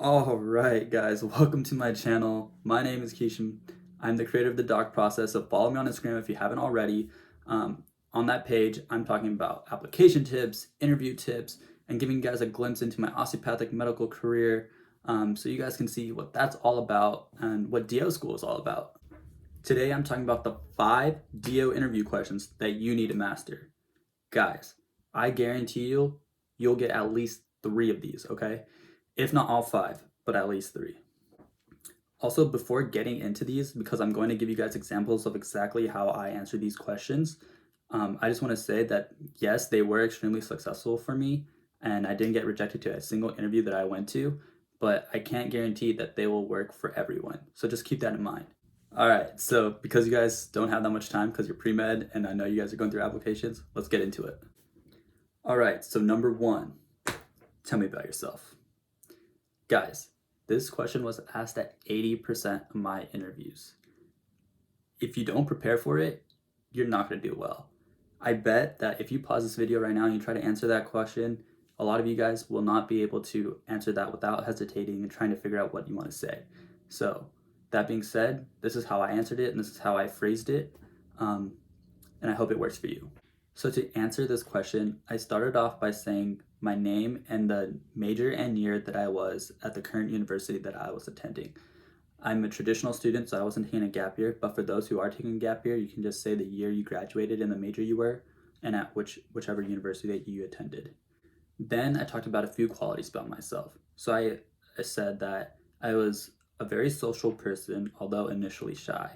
All right, guys, welcome to my channel. My name is Keishan. I'm the creator of TheDOcProcess, so follow me on Instagram if you haven't already. On that page, I'm talking about application tips, interview tips, and giving you guys a glimpse into my osteopathic medical career so you guys can see what that's all about and what DO school is all about. Today, I'm talking about the 5 DO interview questions that you need to master. Guys, I guarantee you'll get at least 3 of these, okay? If not all 5, but at least 3. Also, before getting into these, because I'm going to give you guys examples of exactly how I answer these questions, I just want to say that yes, they were extremely successful for me, and I didn't get rejected to a single interview that I went to, but I can't guarantee that they will work for everyone. So just keep that in mind. All right, so because you guys don't have that much time because you're pre-med and I know you guys are going through applications, let's get into it. All right, so number 1, tell me about yourself. Guys, this question was asked at 80% of my interviews. If you don't prepare for it, you're not going to do well. I bet that if you pause this video right now and you try to answer that question, a lot of you guys will not be able to answer that without hesitating and trying to figure out what you want to say. So, that being said, this is how I answered it and this is how I phrased it, and I hope it works for you. So to answer this question, I started off by saying my name and the major and year that I was at the current university that I was attending. I'm a traditional student, so I wasn't taking a gap year, but for those who are taking a gap year, you can just say the year you graduated and the major you were, and at whichever university that you attended. Then I talked about a few qualities about myself. So I said that I was a very social person, although initially shy.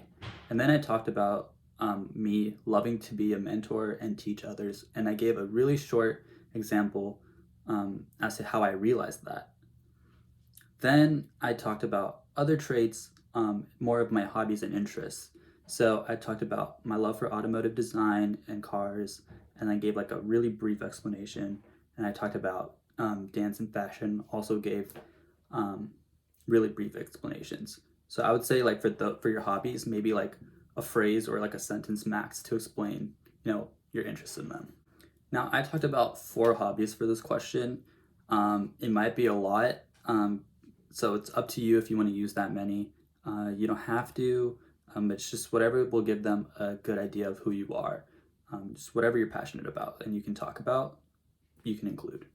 And then I talked about me loving to be a mentor and teach others. And I gave a really short example as to how I realized that. Then I talked about other traits, more of my hobbies and interests. So I talked about my love for automotive design and cars, and I gave like a really brief explanation. And I talked about dance and fashion, also gave really brief explanations. So I would say like for your hobbies, maybe like a phrase or like a sentence max to explain, your interest in them. Now I talked about 4 hobbies for this question. It might be a lot, so it's up to you if you want to use that many. You don't have to. It's just whatever will give them a good idea of who you are. Just whatever you're passionate about and you can talk about, you can include.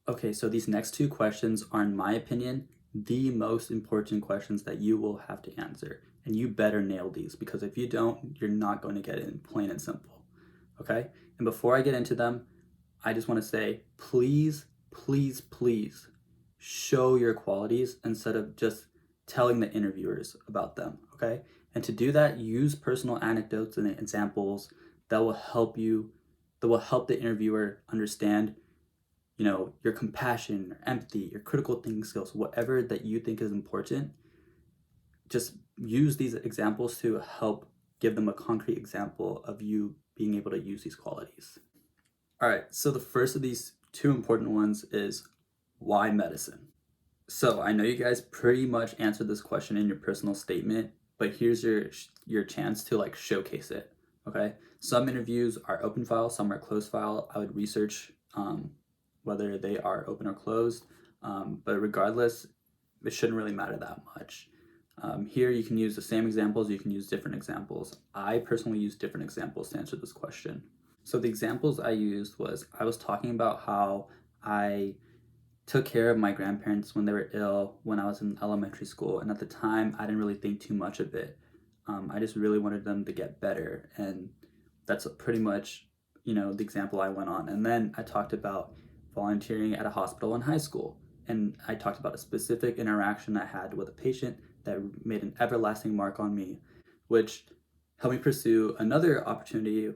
Okay, so these next 2 questions are, in my opinion, the most important questions that you will have to answer. And you better nail these, because if you don't, you're not going to get it, plain and simple. Okay? And before I get into them, I just want to say, please, please, please show your qualities instead of just telling the interviewers about them. Okay? And to do that, use personal anecdotes and examples that will help the interviewer understand your compassion, your empathy, your critical thinking skills, whatever that you think is important. Just use these examples to help give them a concrete example of you being able to use these qualities. All right, so the first of these 2 important ones is why medicine? So I know you guys pretty much answered this question in your personal statement, but here's your chance to like showcase it, okay? Some interviews are open file, some are closed file. I would research whether they are open or closed, but regardless, it shouldn't really matter that much. Here you can use the same examples, you can use different examples. I personally use different examples to answer this question. So the examples I used was, I was talking about how I took care of my grandparents when they were ill when I was in elementary school, and at the time I didn't really think too much of it. I just really wanted them to get better, and that's pretty much the example I went on. And then I talked about volunteering at a hospital in high school, and I talked about a specific interaction I had with a patient that made an everlasting mark on me, which helped me pursue another opportunity,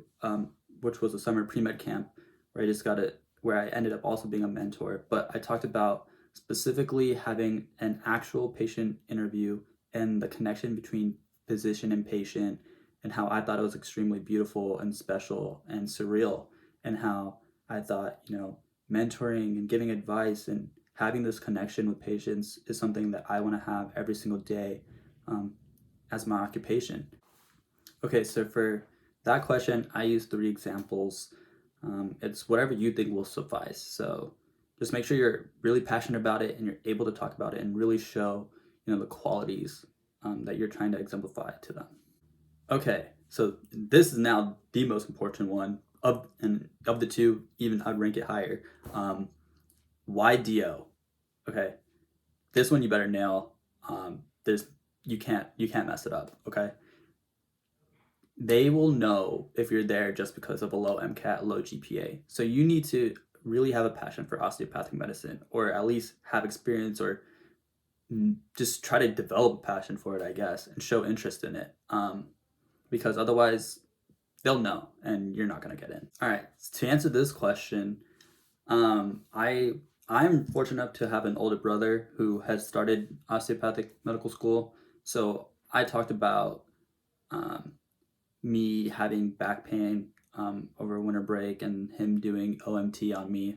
which was a summer pre-med camp where I ended up also being a mentor. But I talked about specifically having an actual patient interview and the connection between physician and patient, and how I thought it was extremely beautiful and special and surreal, and how I thought, mentoring and giving advice and having this connection with patients is something that I want to have every single day as my occupation. Okay, so for that question, I use 3 examples. It's whatever you think will suffice. So just make sure you're really passionate about it and you're able to talk about it and really show, the qualities that you're trying to exemplify to them. Okay, so this is now the most important one of the two. Even I'd rank it higher. Why DO? Okay, this one you better nail. There's you can't mess it up. Okay, they will know if you're there just because of a low MCAT, low GPA. So you need to really have a passion for osteopathic medicine, or at least have experience, or just try to develop a passion for it, I guess, and show interest in it. Because otherwise, they'll know, and you're not gonna get in. All right. To answer this question, I'm fortunate enough to have an older brother who has started osteopathic medical school. So I talked about um, me having back pain over winter break and him doing OMT on me,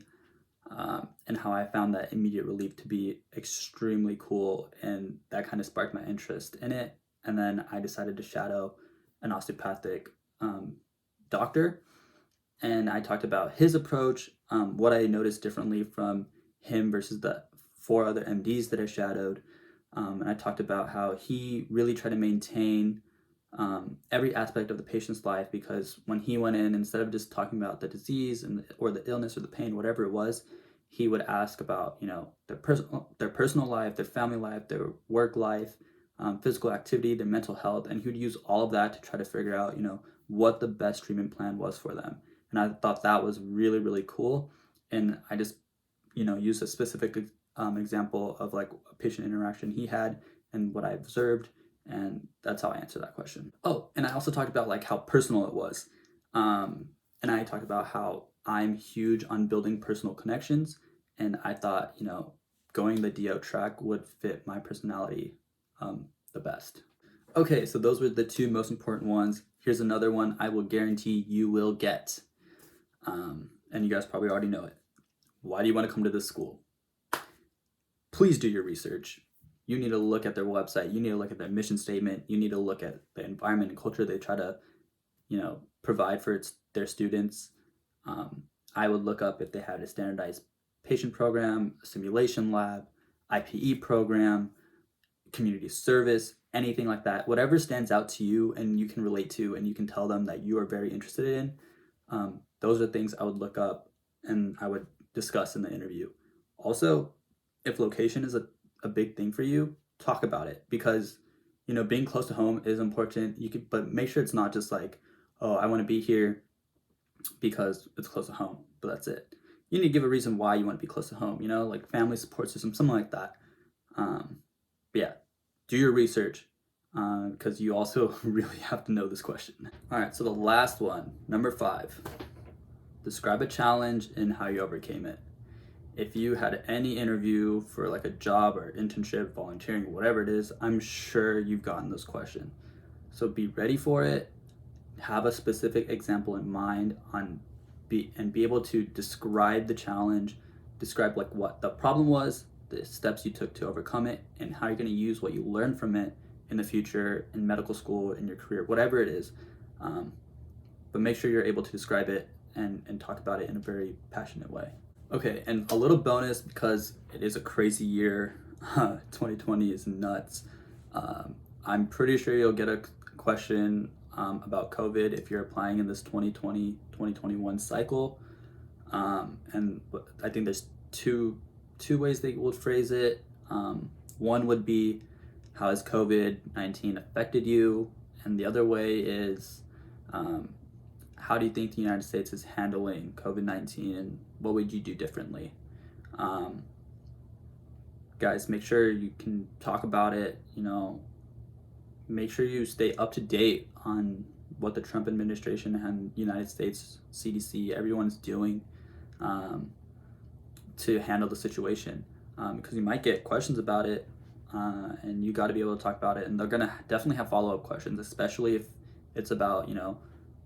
and how I found that immediate relief to be extremely cool, and that kind of sparked my interest in it. And then I decided to shadow an osteopathic doctor, and I talked about his approach, what I noticed differently from him versus the 4 other MDs that I shadowed. And I talked about how he really tried to maintain every aspect of the patient's life, because when he went in, instead of just talking about the disease or the illness or the pain, whatever it was, he would ask about their personal life, their family life, their work life, physical activity, their mental health, and he would use all of that to try to figure out what the best treatment plan was for them. And I thought that was really, really cool. And I just used a specific example of like a patient interaction he had and what I observed, and that's how I answer that question. Oh, and I also talked about like how personal it was, and I talked about how I'm huge on building personal connections, and I thought going the DO track would fit my personality the best. Okay, so those were the 2 most important ones. Here's another one I will guarantee you will get, and you guys probably already know it. Why do you want to come to this school? Please do your research. You need to look at their website. You need to look at their mission statement. You need to look at the environment and culture they try to, provide for their students. I would look up if they had a standardized patient program, a simulation lab, IPE program, community service, anything like that. Whatever stands out to you and you can relate to, and you can tell them that you are very interested in, those are things I would look up and I would discuss in the interview. Also, if location is a big thing for you, talk about it, because being close to home is important. But make sure it's not just like, oh, I want to be here because it's close to home, but that's it. You need to give a reason why you want to be close to home, like family support system, something like that. But yeah, do your research, because you also really have to know this question. All right, so the last one, number 5, describe a challenge and how you overcame it. If you had any interview for like a job or internship, volunteering, whatever it is, I'm sure you've gotten this question. So be ready for it. Have a specific example in mind and be able to describe the challenge, describe like what the problem was, the steps you took to overcome it, and how you're going to use what you learned from it in the future, in medical school, in your career, whatever it is. But make sure you're able to describe it and talk about it in a very passionate way. Okay, and a little bonus, because it is a crazy year. 2020 is nuts. I'm pretty sure you'll get a question about COVID if you're applying in this 2020-2021 cycle. And I think there's two ways they would phrase it. One would be, how has COVID-19 affected you? And the other way is, how do you think the United States is handling COVID-19, and what would you do differently? Guys, make sure you can talk about it, make sure you stay up to date on what the Trump administration and United States CDC, everyone's doing to handle the situation, because you might get questions about it, and you got to be able to talk about it, and they're going to definitely have follow-up questions, especially if it's about,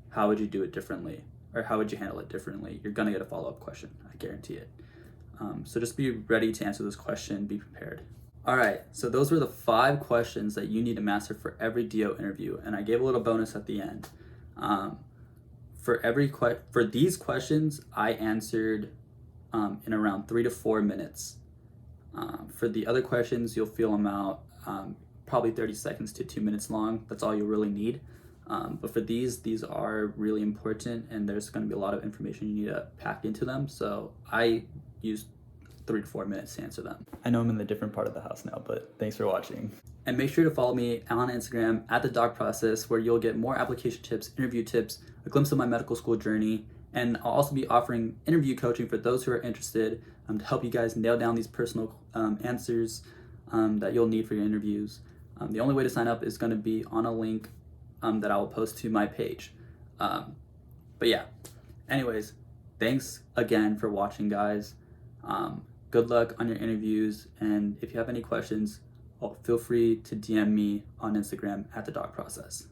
how would you do it differently, or how would you handle it differently? You're going to get a follow-up question, I guarantee it. So just be ready to answer this question, be prepared. All right, so those were the 5 questions that you need to master for every DO interview, and I gave a little bonus at the end. For these questions, I answered in around 3 to 4 minutes. For the other questions, you'll fill them out probably 30 seconds to 2 minutes long. That's all you really need. But for these are really important, and there's going to be a lot of information you need to pack into them. So I use 3 to 4 minutes to answer them. I know I'm in a different part of the house now, but thanks for watching. And make sure to follow me on Instagram at TheDOcProcess, where you'll get more application tips, interview tips, a glimpse of my medical school journey, and I'll also be offering interview coaching for those who are interested to help you guys nail down these personal answers that you'll need for your interviews. The only way to sign up is going to be on a link that I will post to my page. But yeah, anyways, thanks again for watching, guys. Good luck on your interviews, and if you have any questions, feel free to DM me on Instagram at TheDOcProcess.